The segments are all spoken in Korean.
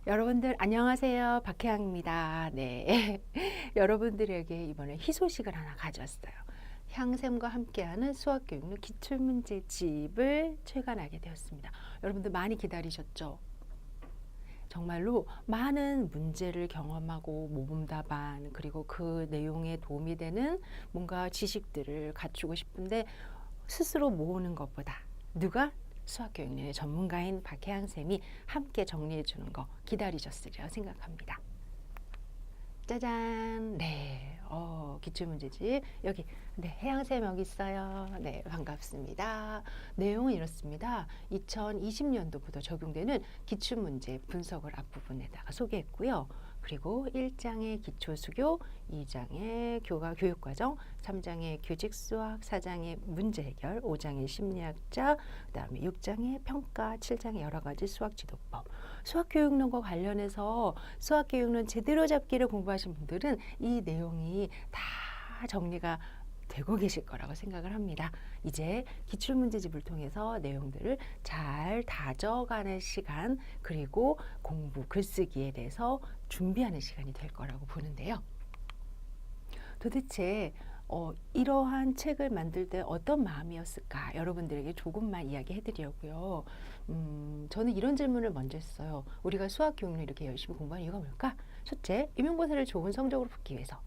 여러분들 안녕하세요. 박혜영입니다. 네. 여러분들에게 이번에 희소식을 하나 가져왔어요. 향샘과 함께하는 수학교육로 기출문제집을 출간하게 되었습니다. 여러분들 많이 기다리셨죠? 정말로 많은 문제를 경험하고 모범답안 그리고 그 내용에 도움이 되는 뭔가 지식들을 갖추고 싶은데 스스로 모으는 것보다 누가 수학교육의 전문가인 박혜양 쌤이 함께 정리해 주는 거 기다리셨으리라 생각합니다. 짜잔. 네. 기출문제집 여기. 네, 혜양쌤 여기 있어요. 네, 반갑습니다. 내용은 이렇습니다. 2020년도부터 적용되는 기출문제 분석을 앞부분에다가 소개했고요. 그리고 1장의 기초수교, 2장의 교과 교육과정, 3장의 교직수학, 4장의 문제해결, 5장의 심리학자, 그 다음에 6장의 평가, 7장의 여러가지 수학지도법. 수학교육론과 관련해서 수학교육론 제대로 잡기를 공부하신 분들은 이 내용이 다 정리가 되고 계실 거라고 생각을 합니다. 이제 기출문제집을 통해서 내용들을 잘 다져가는 시간, 그리고 공부, 글쓰기에 대해서 준비하는 시간이 될 거라고 보는데요. 도대체 이러한 책을 만들 때 어떤 마음이었을까? 여러분들에게 조금만 이야기해 드리려고요. 저는 이런 질문을 먼저 했어요. 우리가 수학교육을 이렇게 열심히 공부하는 이유가 뭘까? 첫째, 임용고사를 좋은 성적으로 붙기 위해서.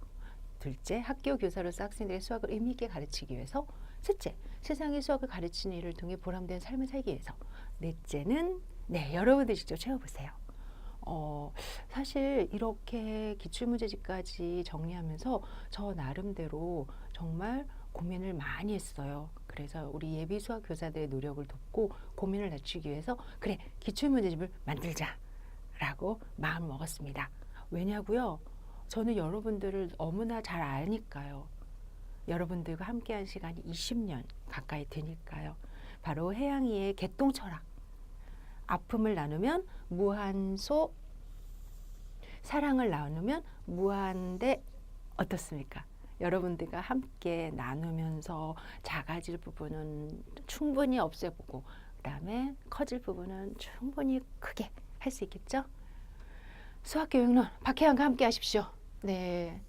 둘째, 학교 교사로서 학생들의 수학을 의미 있게 가르치기 위해서. 셋째, 세상의 수학을 가르치는 일을 통해 보람된 삶을 살기 위해서. 넷째는 여러분들 직접 채워보세요. 사실 이렇게 기출문제집까지 정리하면서 저 나름대로 정말 고민을 많이 했어요. 그래서 우리 예비 수학 교사들의 노력을 돕고 고민을 낮추기 위해서 그래, 기출문제집을 만들자라고 마음을 먹었습니다. 왜냐고요? 저는 여러분들을 너무나 잘 아니까요. 여러분들과 함께한 시간이 20년 가까이 되니까요. 바로 혜양이의 개똥철학. 아픔을 나누면 무한소, 사랑을 나누면 무한대. 어떻습니까? 여러분들과 함께 나누면서 작아질 부분은 충분히 없애보고 그 다음에 커질 부분은 충분히 크게 할 수 있겠죠? 수학교육론 박혜영과 함께 하십시오. 네,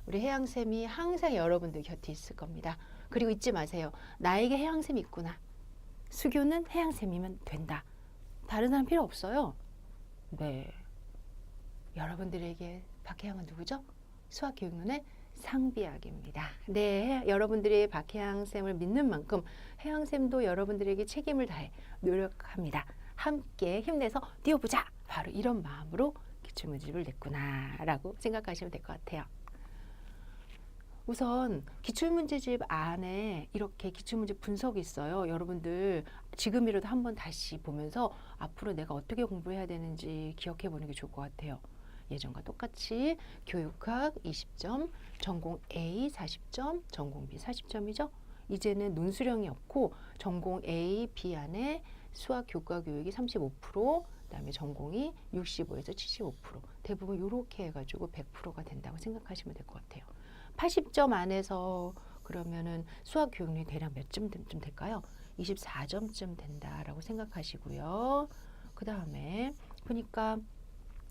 우리 혜양쌤이 항상 여러분들 곁에 있을 겁니다. 그리고 잊지 마세요. 나에게 혜양쌤이 있구나. 수교는 혜양쌤이면 된다. 다른 사람 필요 없어요. 네, 여러분들에게 박혜양은 누구죠? 수학교육론의 상비약입니다. 네, 여러분들이 박혜양쌤을 믿는 만큼 혜양쌤도 여러분들에게 책임을 다해 노력합니다. 함께 힘내서 뛰어보자. 바로 이런 마음으로 기출문제집을 냈구나 라고 생각하시면 될 것 같아요. 우선 기출문제집 안에 이렇게 기출문제 분석이 있어요. 여러분들 지금이라도 한번 다시 보면서 앞으로 내가 어떻게 공부해야 되는지 기억해 보는 게 좋을 것 같아요. 예전과 똑같이 교육학 20점, 전공 A 40점, 전공 B 40점이죠. 이제는 논술형이 없고 전공 A, B 안에 수학 교과 교육이 35%, 그다음에 전공이 65에서 75%, 대부분 이렇게 해가지고 100%가 된다고 생각하시면 될 것 같아요. 80점 안에서 그러면은 수학 교육률이 대략 몇 점쯤 될까요? 24점쯤 된다라고 생각하시고요. 그 다음에 보니까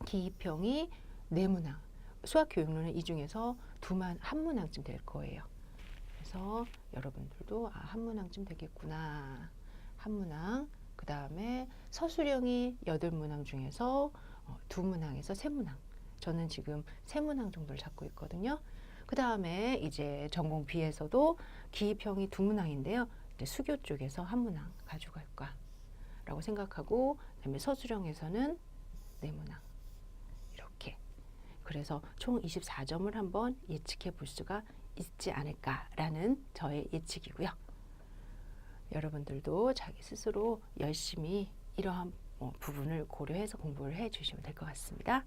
기입형이 4문항, 수학 교육론은 이 중에서 한 문항쯤 될 거예요. 그래서 여러분들도 한 문항쯤 되겠구나. 한 문항. 그 다음에 서술형이 8문항 중에서 2문항에서 3문항. 저는 지금 3문항 정도를 잡고 있거든요. 그 다음에 이제 전공 B에서도 기입형이 2문항인데요. 이제 수교 쪽에서 한 문항 가져갈까 라고 생각하고, 그다음에 서술형에서는 4문항. 이렇게. 그래서 총 24점을 한번 예측해 볼 수가 있지 않을까라는 저의 예측이고요. 여러분들도 자기 스스로 열심히 이러한 부분을 고려해서 공부를 해 주시면 될 것 같습니다.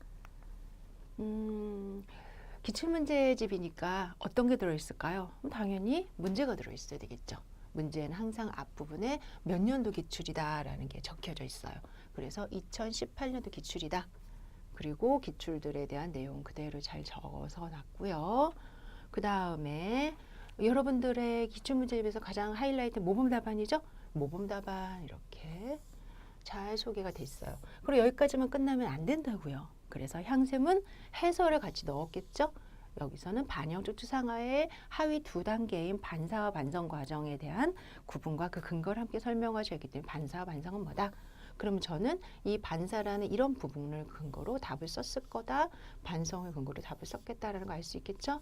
기출문제집이니까 어떤 게 들어있을까요? 당연히 문제가 들어있어야 되겠죠. 문제는 항상 앞부분에 몇 년도 기출이다라는 게 적혀져 있어요. 그래서 2018년도 기출이다. 그리고 기출들에 대한 내용 그대로 잘 적어서 놨고요. 그 다음에 여러분들의 기출문제집에서 가장 하이라이트 모범답안이죠. 모범답안 이렇게 잘 소개가 됐어요. 그리고 여기까지만 끝나면 안 된다고요. 그래서 향샘은 해설을 같이 넣었겠죠. 여기서는 반영적 추상화의 하위 두 단계인 반사와 반성 과정에 대한 구분과 그 근거를 함께 설명하셔야기 때문에 반사와 반성은 뭐다? 그럼 저는 이 반사라는 이런 부분을 근거로 답을 썼을 거다. 반성을 근거로 답을 썼겠다라는 거 알 수 있겠죠?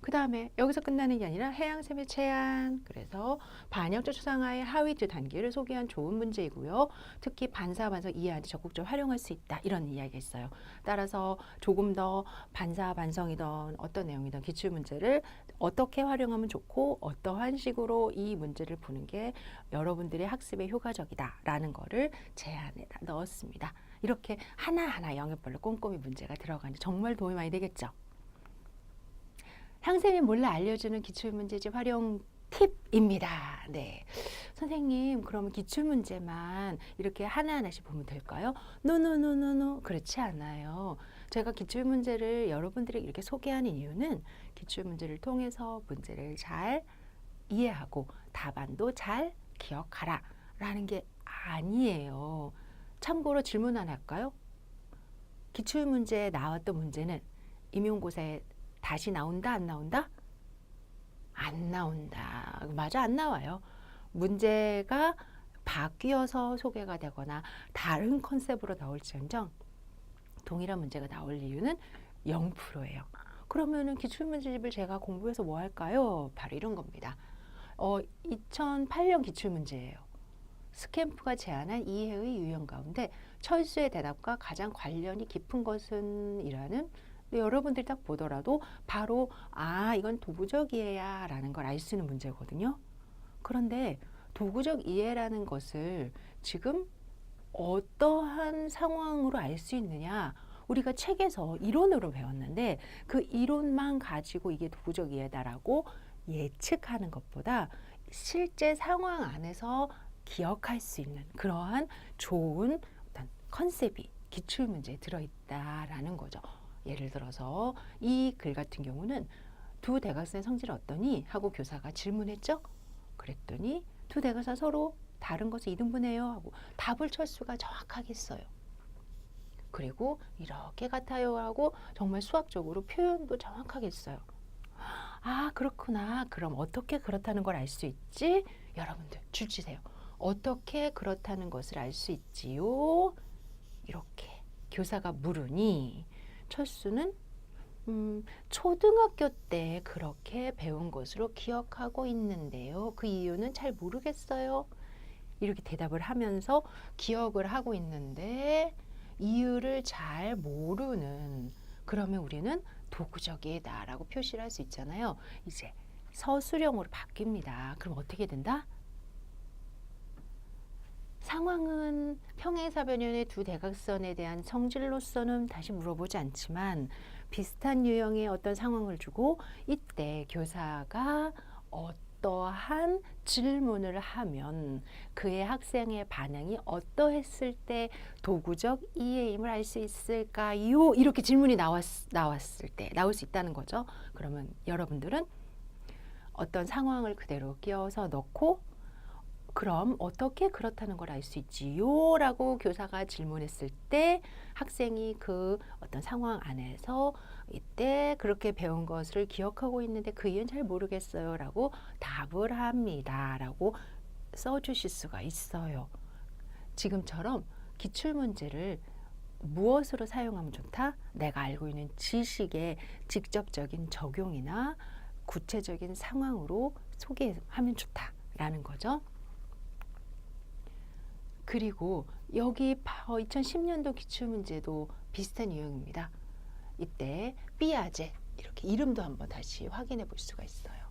그 다음에 여기서 끝나는 게 아니라 해양샘의 제한, 그래서 반영적 추상화의 하위 두 단계를 소개한 좋은 문제이고요. 특히 반사, 반성 이해하는데 적극적으로 활용할 수 있다. 이런 이야기가 있어요. 따라서 조금 더 반사, 반성이던 어떤 내용이든 기출문제를 어떻게 활용하면 좋고 어떠한 식으로 이 문제를 푸는 게 여러분들의 학습에 효과적이다라는 거를 제안에다 넣었습니다. 이렇게 하나하나 영역별로 꼼꼼히 문제가 들어가는데 정말 도움이 많이 되겠죠. 향샘이 몰래 알려주는 기출문제집 활용 팁입니다. 네, 선생님 그러면 기출문제만 이렇게 하나하나씩 보면 될까요? 노노노노노 그렇지 않아요. 제가 기출문제를 여러분들에게 이렇게 소개하는 이유는 기출문제를 통해서 문제를 잘 이해하고 답안도 잘 기억하라 라는 게 아니에요. 참고로 질문 하나 할까요? 기출문제에 나왔던 문제는 임용고사에 다시 나온다 안 나온다? 안 나온다. 맞아, 안 나와요. 문제가 바뀌어서 소개가 되거나 다른 컨셉으로 나올지언정 동일한 문제가 나올 이유는 0%예요. 그러면은 기출문제집을 제가 공부해서 뭐 할까요? 바로 이런 겁니다. 2008년 기출문제예요. 스캠프가 제안한 이해의 유형 가운데 철수의 대답과 가장 관련이 깊은 것은 이라는, 여러분들이 딱 보더라도 바로 이건 도구적 이해야 라는 걸 알 수 있는 문제거든요. 그런데 도구적 이해라는 것을 지금 어떠한 상황으로 알 수 있느냐, 우리가 책에서 이론으로 배웠는데 그 이론만 가지고 이게 도구적 이해다라고 예측하는 것보다 실제 상황 안에서 기억할 수 있는 그러한 좋은 어떤 컨셉이 기출문제에 들어있다라는 거죠. 예를 들어서 이 글 같은 경우는 두 대각선의 성질이 어떠니? 하고 교사가 질문했죠. 그랬더니 두 대각선 서로 다른 것을 이등분해요 하고 답을 철수가 정확하게 써요. 그리고 이렇게 같아요 하고 정말 수학적으로 표현도 정확하게 써요. 그렇구나. 그럼 어떻게 그렇다는 걸 알 수 있지? 여러분들 줄 주세요. 어떻게 그렇다는 것을 알 수 있지요? 이렇게 교사가 물으니 철수는 초등학교 때 그렇게 배운 것으로 기억하고 있는데요. 그 이유는 잘 모르겠어요. 이렇게 대답을 하면서 기억을 하고 있는데 이유를 잘 모르는, 그러면 우리는 도구적이다라고 표시를 할 수 있잖아요. 이제 서술형으로 바뀝니다. 그럼 어떻게 된다? 상황은 평행사변연의 두 대각선에 대한 성질로서는 다시 물어보지 않지만 비슷한 유형의 어떤 상황을 주고 이때 교사가 어떠한 질문을 하면 그의 학생의 반응이 어떠했을 때 도구적 이해임을 알 수 있을까요? 이렇게 질문이 나왔을 때 나올 수 있다는 거죠. 그러면 여러분들은 어떤 상황을 그대로 끼워서 넣고 그럼 어떻게 그렇다는 걸 알 수 있지요? 라고 교사가 질문했을 때 학생이 그 어떤 상황 안에서 이때 그렇게 배운 것을 기억하고 있는데 그 이유는 잘 모르겠어요 라고 답을 합니다 라고 써주실 수가 있어요. 지금처럼 기출문제를 무엇으로 사용하면 좋다? 내가 알고 있는 지식의 직접적인 적용이나 구체적인 상황으로 소개하면 좋다라는 거죠. 그리고 여기 2010년도 기출문제도 비슷한 유형입니다. 이때 삐아제 이렇게 이름도 한번 다시 확인해 볼 수가 있어요.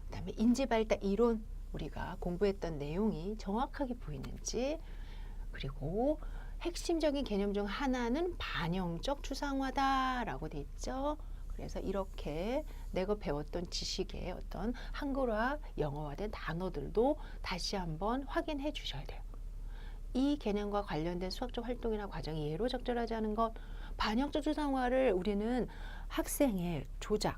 그다음에 인지발달 이론, 우리가 공부했던 내용이 정확하게 보이는지, 그리고 핵심적인 개념 중 하나는 반영적 추상화다라고 돼 있죠. 그래서 이렇게 내가 배웠던 지식의 어떤 한글화, 영어화된 단어들도 다시 한번 확인해 주셔야 돼요. 이 개념과 관련된 수학적 활동이나 과정이 예로 적절하지 않은 것, 반영적 추상화를 우리는 학생의 조작에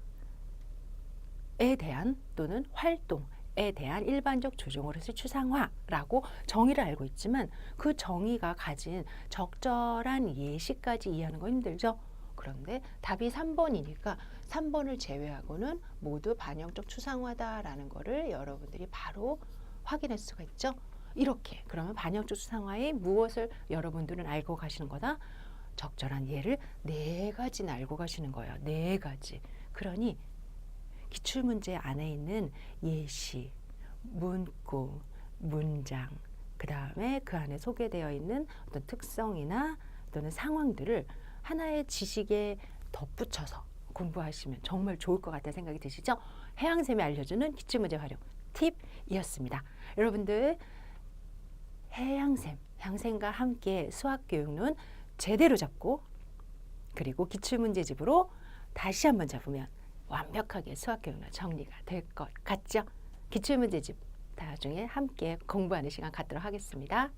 대한 또는 활동에 에 대한 일반적 조종으로서의 추상화라고 정의를 알고 있지만 그 정의가 가진 적절한 예시까지 이해하는 거 힘들죠. 그런데 답이 3번이니까 3번을 제외하고는 모두 반영적 추상화다라는 거를 여러분들이 바로 확인할 수가 있죠. 이렇게 그러면 반영적 추상화의 무엇을 여러분들은 알고 가시는 거다? 적절한 예를 4가지는 알고 가시는 거예요. 4가지. 그러니 기출문제 안에 있는 예시, 문구, 문장, 그 다음에 그 안에 소개되어 있는 어떤 특성이나 또는 상황들을 하나의 지식에 덧붙여서 공부하시면 정말 좋을 것 같다는 생각이 드시죠? 해양쌤이 알려주는 기출문제 활용 팁이었습니다. 여러분들 해양쌤과 함께 수학교육론 제대로 잡고 그리고 기출문제집으로 다시 한번 잡으면 완벽하게 수학교육론 정리가 될 것 같죠? 기출문제집 나중에 함께 공부하는 시간 갖도록 하겠습니다.